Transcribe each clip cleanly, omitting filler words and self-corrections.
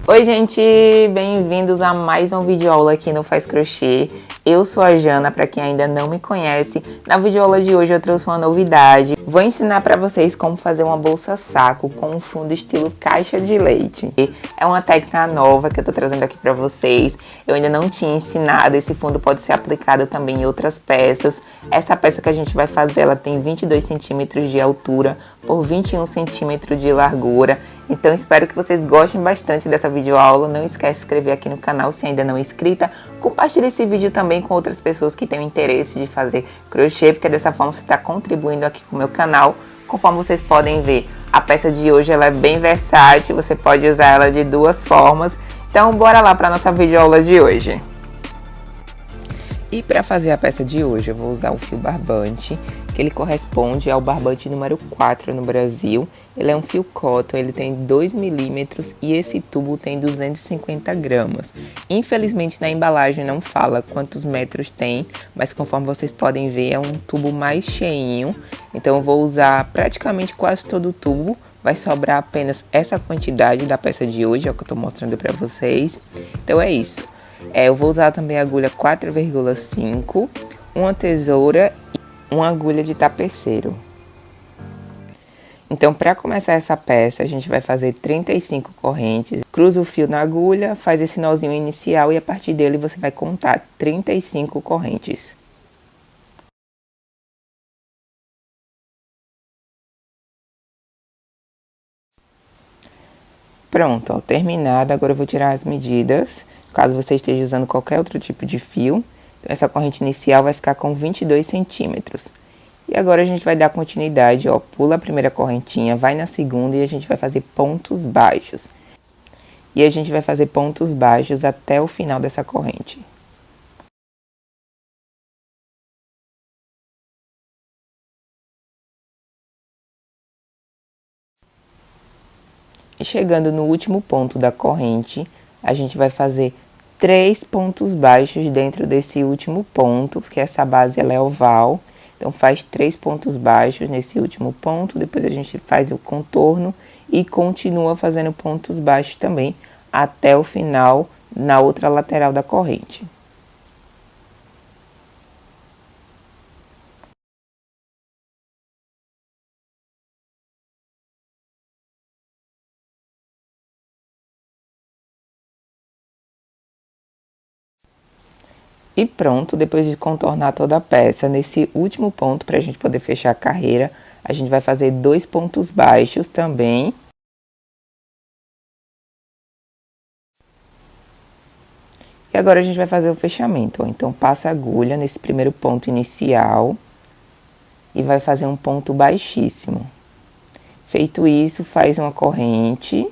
Oi gente, bem-vindos a mais um videoaula aqui no Faz Crochê. Eu sou a Jana, para quem ainda não me conhece. Na videoaula de hoje eu trouxe uma novidade. Vou ensinar para vocês como fazer uma bolsa saco com um fundo estilo caixa de leite. É uma técnica nova que eu tô trazendo aqui para vocês. Eu ainda não tinha ensinado, esse fundo pode ser aplicado também em outras peças. Essa peça que a gente vai fazer, ela tem 22 centímetros de altura por 21 centímetros de largura. Então espero que vocês gostem bastante dessa videoaula. Não esquece de se inscrever aqui no canal se ainda não é inscrita. Compartilhe esse vídeo também com outras pessoas que tenham interesse de fazer crochê, porque dessa forma você está contribuindo aqui com o meu canal. Conforme vocês podem ver, a peça de hoje ela é bem versátil, você pode usar ela de duas formas. Então bora lá para a nossa videoaula de hoje. E para fazer a peça de hoje eu vou usar o fio barbante, que ele corresponde ao barbante número 4 no Brasil. Ele é um fio cotton, ele tem 2 milímetros e esse tubo tem 250 gramas. Infelizmente na embalagem não fala quantos metros tem, mas conforme vocês podem ver é um tubo mais cheinho. Então eu vou usar praticamente quase todo o tubo, vai sobrar apenas essa quantidade da peça de hoje, é o que eu estou mostrando para vocês. Então é isso. Eu vou usar também a agulha 4,5, uma tesoura e uma agulha de tapeceiro. Então, para começar essa peça, a gente vai fazer 35 correntes. Cruza o fio na agulha, faz esse nozinho inicial e a partir dele você vai contar 35 correntes. Pronto, ó, terminada. Agora eu vou tirar as medidas, caso você esteja usando qualquer outro tipo de fio. Então, essa corrente inicial vai ficar com 22 centímetros. E agora a gente vai dar continuidade, ó, pula a primeira correntinha, vai na segunda e a gente vai fazer pontos baixos. E a gente vai fazer pontos baixos até o final dessa corrente. E chegando no último ponto da corrente, a gente vai fazer 3 pontos baixos dentro desse último ponto, porque essa base ela é oval. Então faz 3 pontos baixos nesse último ponto, depois a gente faz o contorno e continua fazendo pontos baixos também até o final na outra lateral da corrente. E pronto, depois de contornar toda a peça, nesse último ponto, para a gente poder fechar a carreira, a gente vai fazer 2 pontos baixos também. E agora a gente vai fazer o fechamento, ó. Então passa a agulha nesse primeiro ponto inicial e vai fazer um ponto baixíssimo. Feito isso, faz uma corrente.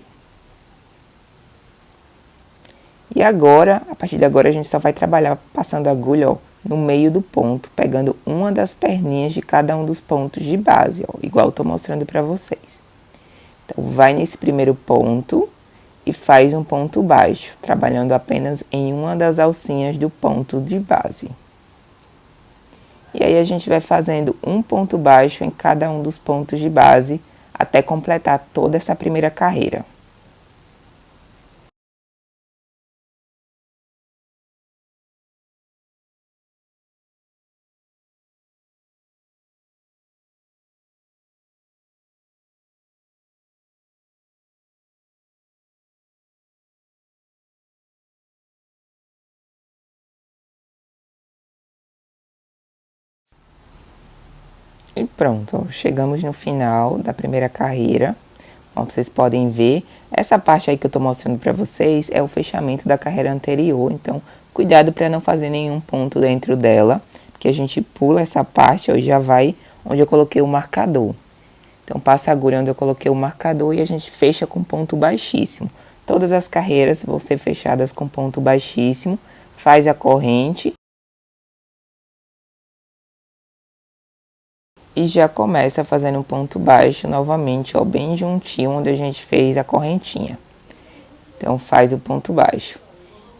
E agora, a partir de agora, a gente só vai trabalhar passando a agulha, ó, no meio do ponto, pegando uma das perninhas de cada um dos pontos de base, ó, igual eu tô mostrando para vocês. Então, vai nesse primeiro ponto e faz um ponto baixo, trabalhando apenas em uma das alcinhas do ponto de base. E aí, a gente vai fazendo um ponto baixo em cada um dos pontos de base, até completar toda essa primeira carreira. E pronto, chegamos no final da primeira carreira. Como vocês podem ver, essa parte aí que eu tô mostrando pra vocês é o fechamento da carreira anterior. Então, cuidado para não fazer nenhum ponto dentro dela, porque a gente pula essa parte, ó, e já vai onde eu coloquei o marcador. Então, passa a agulha onde eu coloquei o marcador e a gente fecha com ponto baixíssimo. Todas as carreiras vão ser fechadas com ponto baixíssimo. Faz a corrente. E já começa fazendo um ponto baixo novamente, ó, bem juntinho onde a gente fez a correntinha. Então, faz o ponto baixo.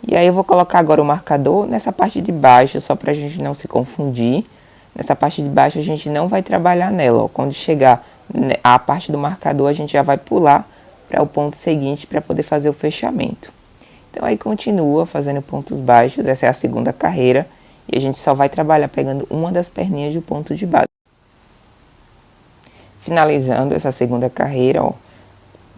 E aí, eu vou colocar agora o marcador nessa parte de baixo, só pra gente não se confundir. Nessa parte de baixo, a gente não vai trabalhar nela, ó. Quando chegar a parte do marcador, a gente já vai pular para o ponto seguinte para poder fazer o fechamento. Então aí continua fazendo pontos baixos, essa é a segunda carreira, e a gente só vai trabalhar pegando uma das perninhas do ponto de base. Finalizando essa segunda carreira, ó,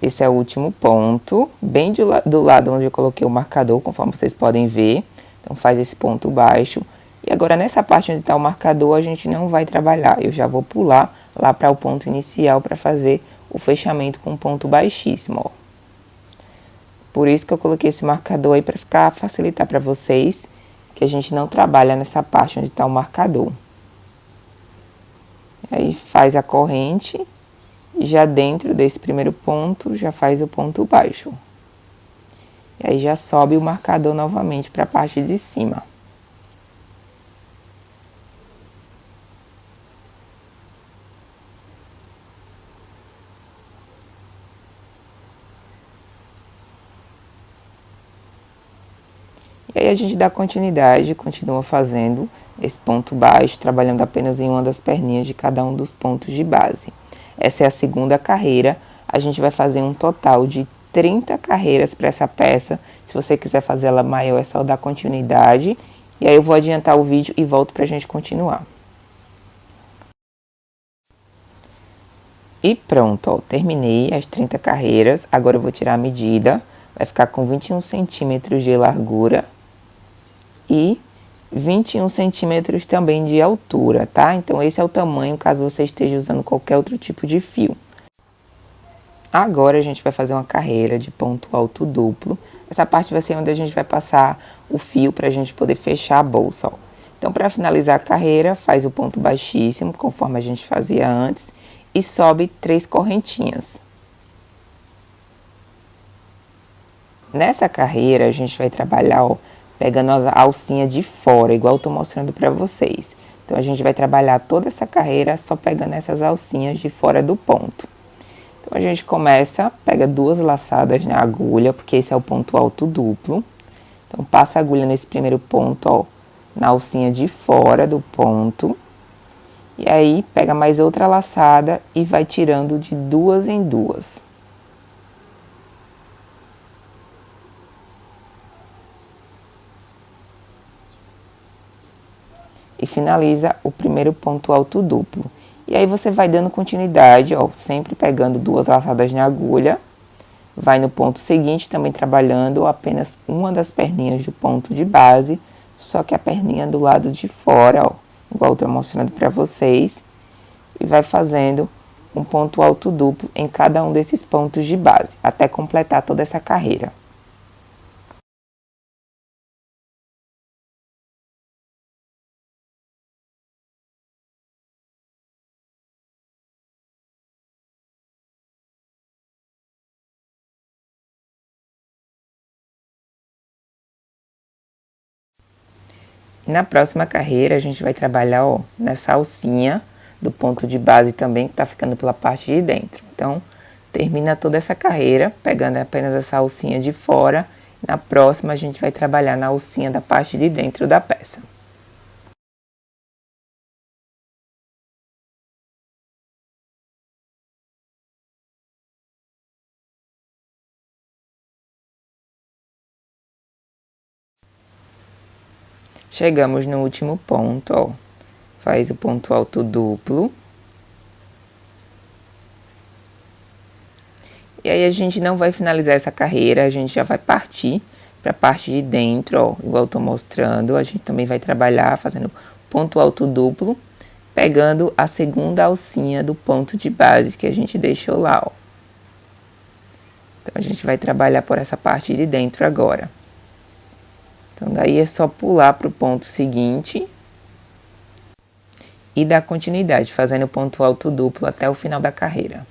esse é o último ponto, bem do lado onde eu coloquei o marcador, conforme vocês podem ver. Então faz esse ponto baixo. E agora nessa parte onde está o marcador a gente não vai trabalhar, eu já vou pular lá para o ponto inicial para fazer o fechamento com ponto baixíssimo, ó. Por isso que eu coloquei esse marcador aí para facilitar para vocês que a gente não trabalha nessa parte onde está o marcador. Aí faz a corrente e já dentro desse primeiro ponto já faz o ponto baixo. E aí já sobe o marcador novamente para a parte de cima. E aí a gente dá continuidade, continua fazendo esse ponto baixo, trabalhando apenas em uma das perninhas de cada um dos pontos de base. Essa é a segunda carreira, a gente vai fazer um total de 30 carreiras para essa peça. Se você quiser fazer ela maior, é só dar continuidade. E aí eu vou adiantar o vídeo e volto para a gente continuar. E pronto, ó, terminei as 30 carreiras. Agora eu vou tirar a medida. Vai ficar com 21 centímetros de largura e 21 centímetros também de altura, tá? Então esse é o tamanho caso você esteja usando qualquer outro tipo de fio. Agora a gente vai fazer uma carreira de ponto alto duplo. Essa parte vai ser onde a gente vai passar o fio para a gente poder fechar a bolsa, ó. Então para finalizar a carreira, faz o ponto baixíssimo, conforme a gente fazia antes, e sobe 3 correntinhas. Nessa carreira a gente vai trabalhar, ó, pegando a alcinha de fora, igual eu tô mostrando para vocês. Então a gente vai trabalhar toda essa carreira só pegando essas alcinhas de fora do ponto. Então a gente começa, pega 2 laçadas na agulha, porque esse é o ponto alto duplo. Então passa a agulha nesse primeiro ponto, ó, na alcinha de fora do ponto. E aí pega mais outra laçada e vai tirando de 2 em 2. E finaliza o primeiro ponto alto duplo. E aí você vai dando continuidade, ó, sempre pegando 2 laçadas na agulha, vai no ponto seguinte também trabalhando apenas uma das perninhas do ponto de base, só que a perninha do lado de fora, ó, igual eu tô mostrando para vocês, e vai fazendo um ponto alto duplo em cada um desses pontos de base, até completar toda essa carreira. Na próxima carreira, a gente vai trabalhar, ó, nessa alcinha do ponto de base também, que tá ficando pela parte de dentro. Então, termina toda essa carreira, pegando apenas essa alcinha de fora. Na próxima, a gente vai trabalhar na alcinha da parte de dentro da peça. Chegamos no último ponto, ó. Faz o ponto alto duplo. E aí a gente não vai finalizar essa carreira, a gente já vai partir para a parte de dentro, ó, igual eu tô mostrando. A gente também vai trabalhar fazendo ponto alto duplo, pegando a segunda alcinha do ponto de base que a gente deixou lá, ó. Então a gente vai trabalhar por essa parte de dentro agora. Então daí é só pular para o ponto seguinte e dar continuidade, fazendo ponto alto duplo até o final da carreira.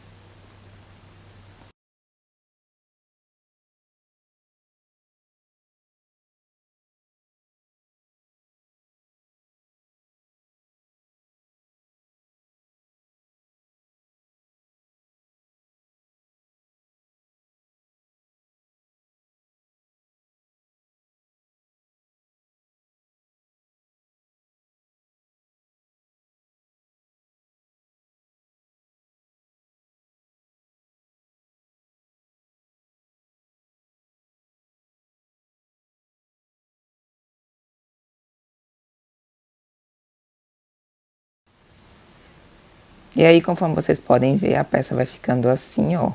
E aí, conforme vocês podem ver, a peça vai ficando assim, ó.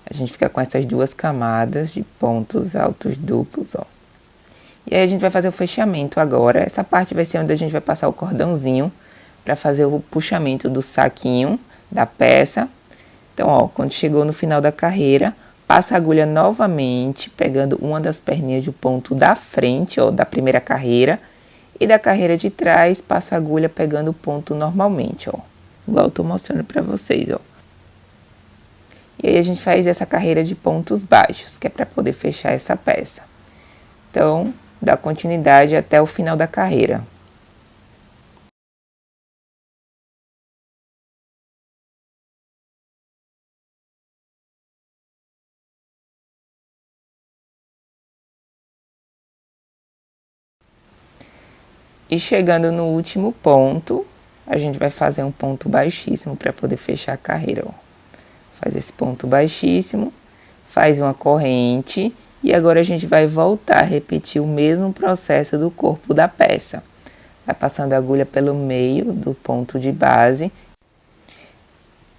A gente fica com essas duas camadas de pontos altos duplos, ó. E aí a gente vai fazer o fechamento agora. Essa parte vai ser onde a gente vai passar o cordãozinho para fazer o puxamento do saquinho da peça. Então, ó, quando chegou no final da carreira, passa a agulha novamente, pegando uma das perninhas do ponto da frente, ó, da primeira carreira. E da carreira de trás, passa a agulha pegando o ponto normalmente, ó. Igual eu tô mostrando pra vocês, ó. E aí a gente faz essa carreira de pontos baixos, que é para poder fechar essa peça. Então, dá continuidade até o final da carreira. E chegando no último ponto, a gente vai fazer um ponto baixíssimo para poder fechar a carreira, ó. Faz esse ponto baixíssimo, faz uma corrente e agora a gente vai voltar a repetir o mesmo processo do corpo da peça. Vai passando a agulha pelo meio do ponto de base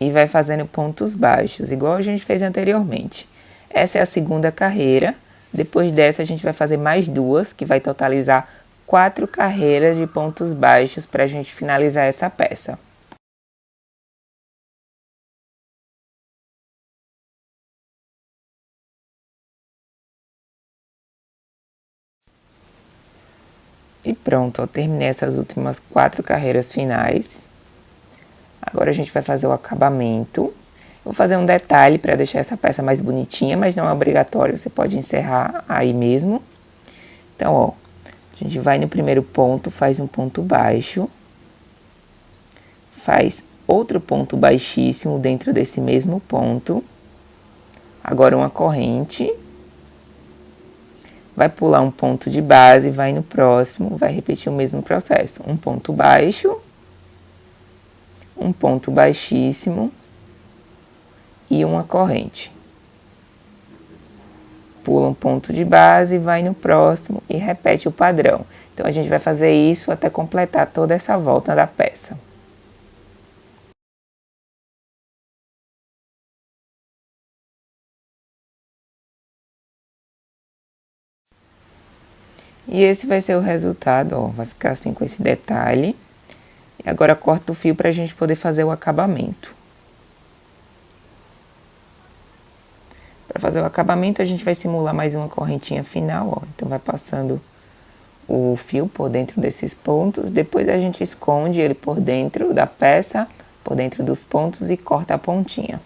e vai fazendo pontos baixos, igual a gente fez anteriormente. Essa é a segunda carreira. Depois dessa, a gente vai fazer mais duas, que vai totalizar 4 carreiras de pontos baixos para a gente finalizar essa peça. E pronto, eu terminei essas últimas 4 carreiras finais. Agora a gente vai fazer o acabamento. Vou fazer um detalhe para deixar essa peça mais bonitinha, mas não é obrigatório, você pode encerrar aí mesmo. Então, ó, a gente vai no primeiro ponto, faz um ponto baixo, faz outro ponto baixíssimo dentro desse mesmo ponto. Agora uma corrente, vai pular um ponto de base, vai no próximo, vai repetir o mesmo processo. Um ponto baixo, um ponto baixíssimo e uma corrente. Pula um ponto de base, vai no próximo e repete o padrão. Então, a gente vai fazer isso até completar toda essa volta da peça. E esse vai ser o resultado, ó, vai ficar assim com esse detalhe. E agora corta o fio para a gente poder fazer o acabamento. Para fazer o acabamento, a gente vai simular mais uma correntinha final, ó. Então, vai passando o fio por dentro desses pontos, depois a gente esconde ele por dentro da peça, por dentro dos pontos e corta a pontinha.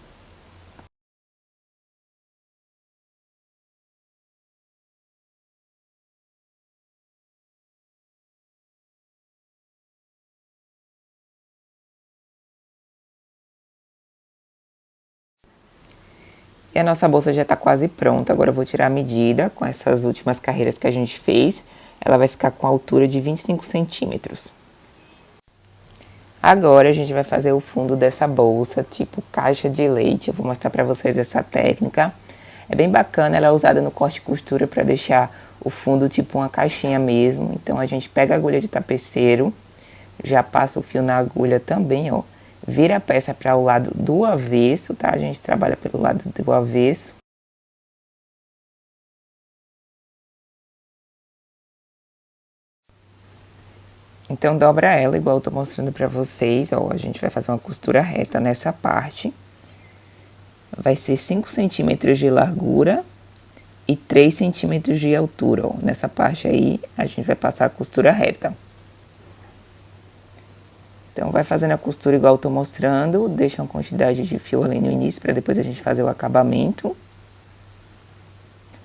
E a nossa bolsa já está quase pronta, agora eu vou tirar a medida com essas últimas carreiras que a gente fez. Ela vai ficar com a altura de 25 centímetros. Agora a gente vai fazer o fundo dessa bolsa, tipo caixa de leite. Eu vou mostrar para vocês essa técnica. É bem bacana, ela é usada no corte e costura para deixar o fundo tipo uma caixinha mesmo. Então a gente pega a agulha de tapeceiro, já passa o fio na agulha também, ó. Vira a peça para o lado do avesso, tá? A gente trabalha pelo lado do avesso. Então, dobra ela, igual eu tô mostrando pra vocês, ó. A gente vai fazer uma costura reta nessa parte. Vai ser 5 centímetros de largura e 3 centímetros de altura, ó. Nessa parte aí, a gente vai passar a costura reta. Então, vai fazendo a costura igual eu tô mostrando. Deixa uma quantidade de fio ali no início, pra depois a gente fazer o acabamento.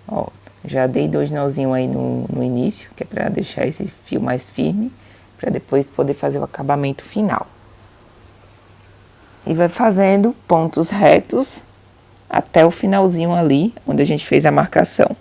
Ó, já dei 2 nozinhos aí no início, que é pra deixar esse fio mais firme, pra depois poder fazer o acabamento final. E vai fazendo pontos retos até o finalzinho ali, onde a gente fez a marcação.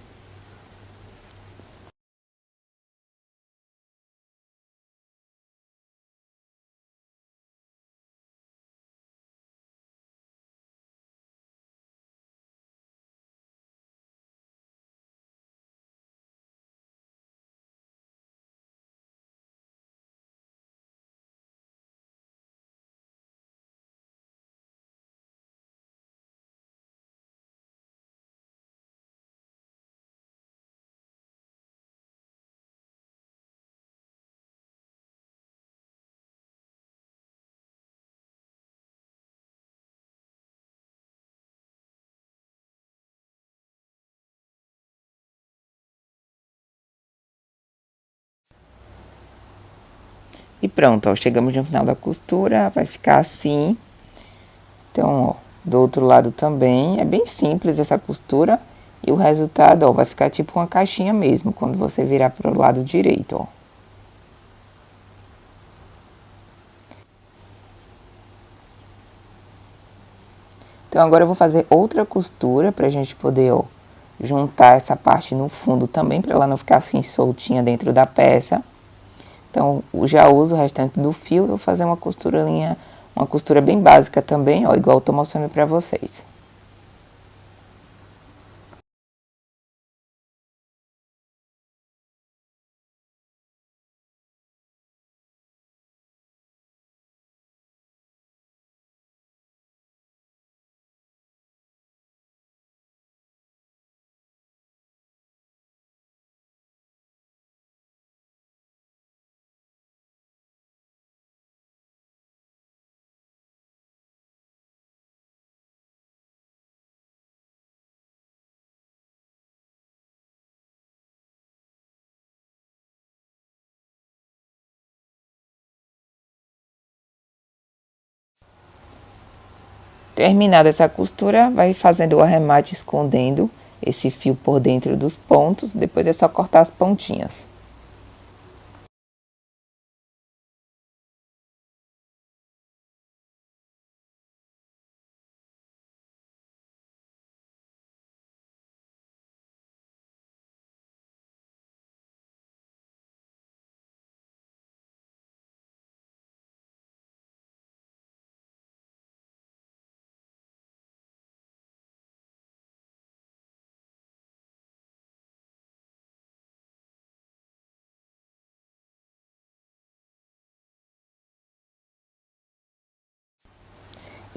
E pronto, ó, chegamos no final da costura, vai ficar assim. Então, ó, do outro lado também, é bem simples essa costura. E o resultado, ó, vai ficar tipo uma caixinha mesmo, quando você virar para o lado direito, ó. Então, agora eu vou fazer outra costura pra gente poder, ó, juntar essa parte no fundo também, para ela não ficar assim soltinha dentro da peça. Então, eu já uso o restante do fio, eu vou fazer uma costurinha, uma costura bem básica também, ó, igual eu tô mostrando pra vocês. Terminada essa costura, vai fazendo o arremate escondendo esse fio por dentro dos pontos, depois é só cortar as pontinhas.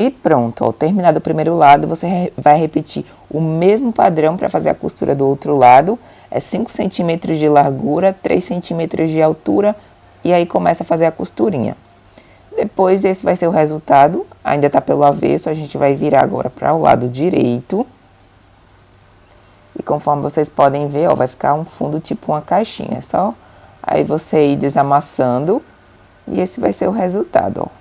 E pronto, ó, terminado o primeiro lado, você vai repetir o mesmo padrão para fazer a costura do outro lado. É 5 centímetros de largura, 3 centímetros de altura, e aí começa a fazer a costurinha. Depois esse vai ser o resultado, ainda tá pelo avesso, a gente vai virar agora para o lado direito. E conforme vocês podem ver, ó, vai ficar um fundo tipo uma caixinha, é só aí você ir desamassando, e esse vai ser o resultado, ó.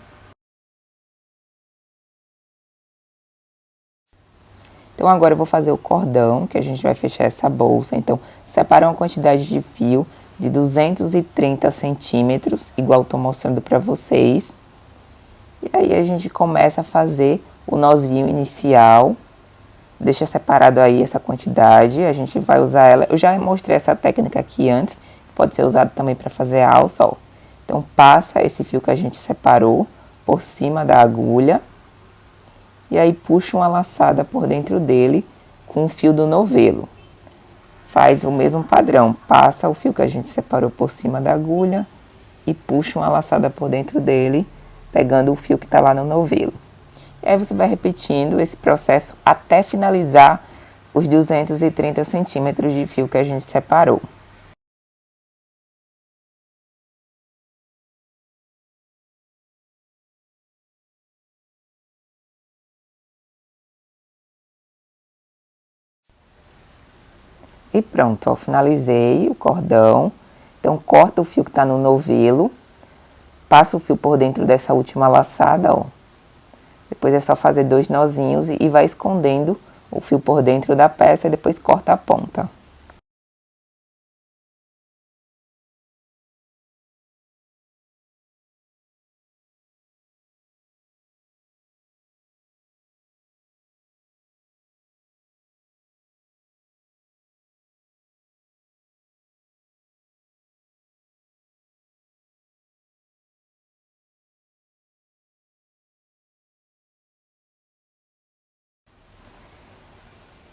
Então, agora eu vou fazer o cordão, que a gente vai fechar essa bolsa. Então, separa uma quantidade de fio de 230 centímetros, igual eu tô mostrando pra vocês. E aí, a gente começa a fazer o nozinho inicial. Deixa separado aí essa quantidade, a gente vai usar ela. Eu já mostrei essa técnica aqui antes, pode ser usado também para fazer alça, ó. Então, passa esse fio que a gente separou por cima da agulha. E aí puxa uma laçada por dentro dele com o fio do novelo. Faz o mesmo padrão, passa o fio que a gente separou por cima da agulha e puxa uma laçada por dentro dele, pegando o fio que está lá no novelo. E aí você vai repetindo esse processo até finalizar os 230 centímetros de fio que a gente separou. E pronto, ó, finalizei o cordão. Então, corta o fio que está no novelo, passa o fio por dentro dessa última laçada, ó. Depois é só fazer 2 nozinhos e vai escondendo o fio por dentro da peça e depois corta a ponta.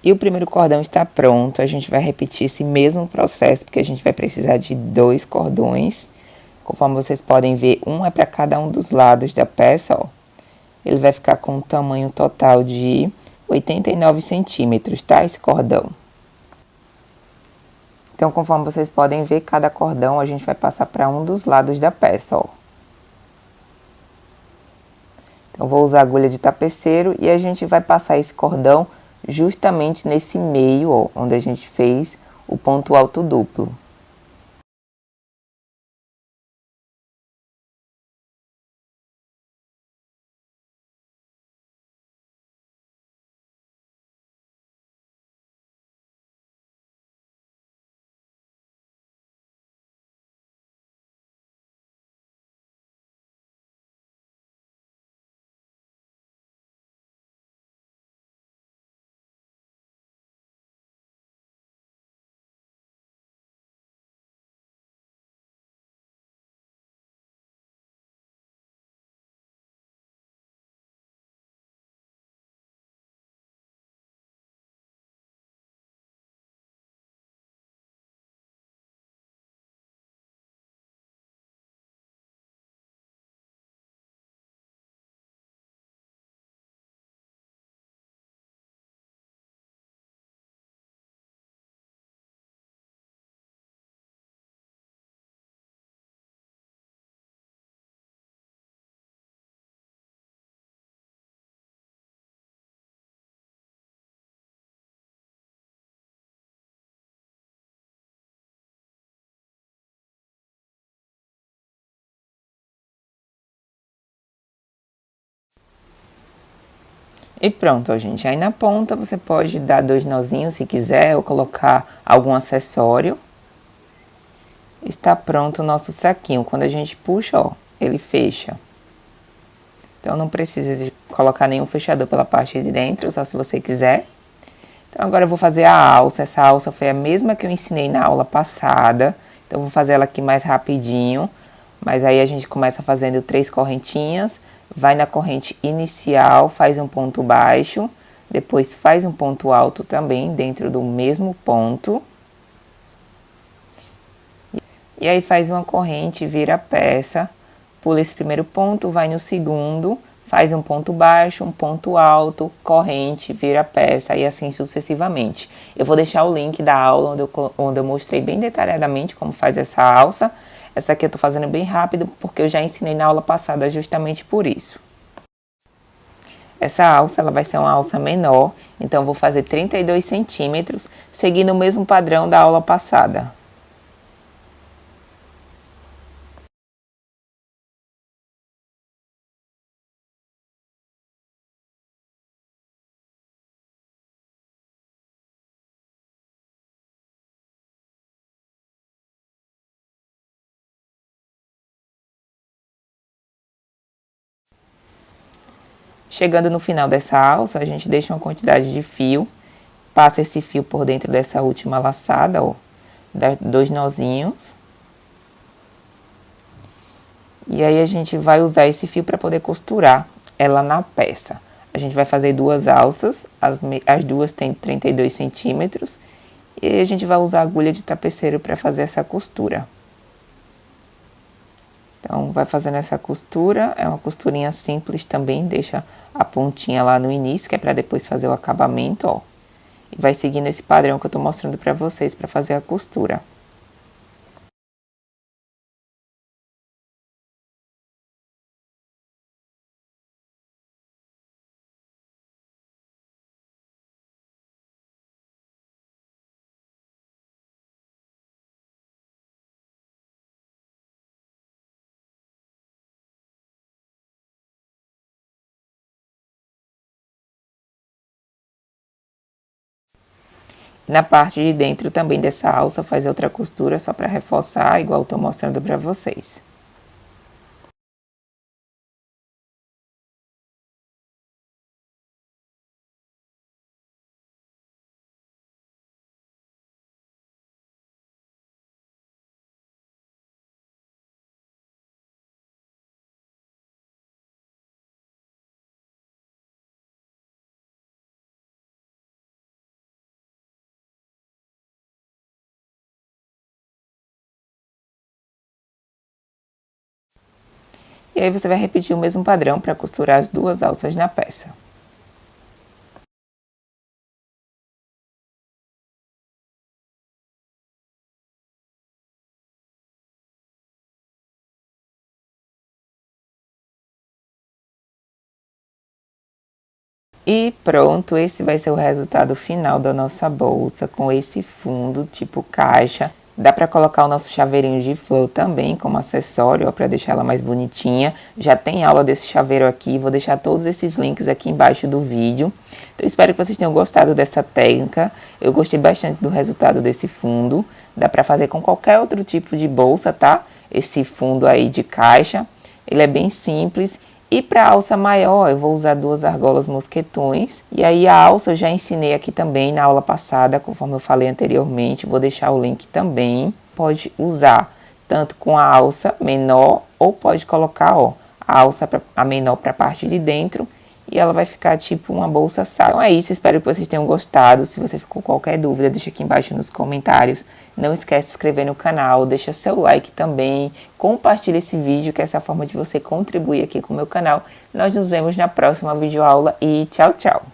E o primeiro cordão está pronto, a gente vai repetir esse mesmo processo, porque a gente vai precisar de 2 cordões. Conforme vocês podem ver, um é para cada um dos lados da peça, ó. Ele vai ficar com um tamanho total de 89 centímetros, tá? Esse cordão. Então, conforme vocês podem ver, cada cordão a gente vai passar para um dos lados da peça, ó. Então, vou usar agulha de tapeceiro e a gente vai passar esse cordão justamente nesse meio, ó, onde a gente fez o ponto alto duplo. E pronto, ó, gente. Aí na ponta você pode dar 2 nozinhos se quiser ou colocar algum acessório. Está pronto o nosso saquinho. Quando a gente puxa, ó, ele fecha. Então não precisa de colocar nenhum fechador pela parte de dentro, só se você quiser. Então agora eu vou fazer a alça. Essa alça foi a mesma que eu ensinei na aula passada. Então eu vou fazer ela aqui mais rapidinho. Mas aí a gente começa fazendo 3 correntinhas. Vai na corrente inicial, faz um ponto baixo. Depois faz um ponto alto também dentro do mesmo ponto. E aí faz uma corrente, vira a peça. Pula esse primeiro ponto, vai no segundo. Faz um ponto baixo, um ponto alto, corrente, vira a peça e assim sucessivamente. Eu vou deixar o link da aula onde eu mostrei bem detalhadamente como faz essa alça. Essa aqui eu tô fazendo bem rápido porque eu já ensinei na aula passada justamente por isso. Essa alça ela vai ser uma alça menor, então eu vou fazer 32 centímetros, seguindo o mesmo padrão da aula passada. Chegando no final dessa alça, a gente deixa uma quantidade de fio, passa esse fio por dentro dessa última laçada, ó, dá 2 nozinhos. E aí a gente vai usar esse fio para poder costurar ela na peça. A gente vai fazer 2 alças, as duas têm 32 centímetros. E aí a gente vai usar a agulha de tapeceiro para fazer essa costura. Então, vai fazendo essa costura, é uma costurinha simples também, deixa a pontinha lá no início, que é para depois fazer o acabamento, ó. E vai seguindo esse padrão que eu tô mostrando para vocês para fazer a costura. Na parte de dentro também dessa alça faz outra costura só para reforçar, igual eu tô mostrando para vocês. E aí você vai repetir o mesmo padrão para costurar as 2 alças na peça. E pronto, esse vai ser o resultado final da nossa bolsa, com esse fundo tipo caixa. Dá para colocar o nosso chaveirinho de flor também como acessório, para deixar ela mais bonitinha. Já tem aula desse chaveiro aqui, vou deixar todos esses links aqui embaixo do vídeo. Então, espero que vocês tenham gostado dessa técnica. Eu gostei bastante do resultado desse fundo. Dá para fazer com qualquer outro tipo de bolsa, tá? Esse fundo aí de caixa, ele é bem simples. E para alça maior, eu vou usar 2 argolas mosquetões. E aí a alça eu já ensinei aqui também na aula passada, conforme eu falei anteriormente. Vou deixar o link também. Pode usar tanto com a alça menor ou pode colocar, ó, a alça a menor para a parte de dentro. E ela vai ficar tipo uma bolsa saia. Então é isso, espero que vocês tenham gostado. Se você ficou com qualquer dúvida, deixa aqui embaixo nos comentários. Não esquece de se inscrever no canal, deixa seu like também. Compartilha esse vídeo, que é essa forma de você contribuir aqui com o meu canal. Nós nos vemos na próxima videoaula e tchau, tchau!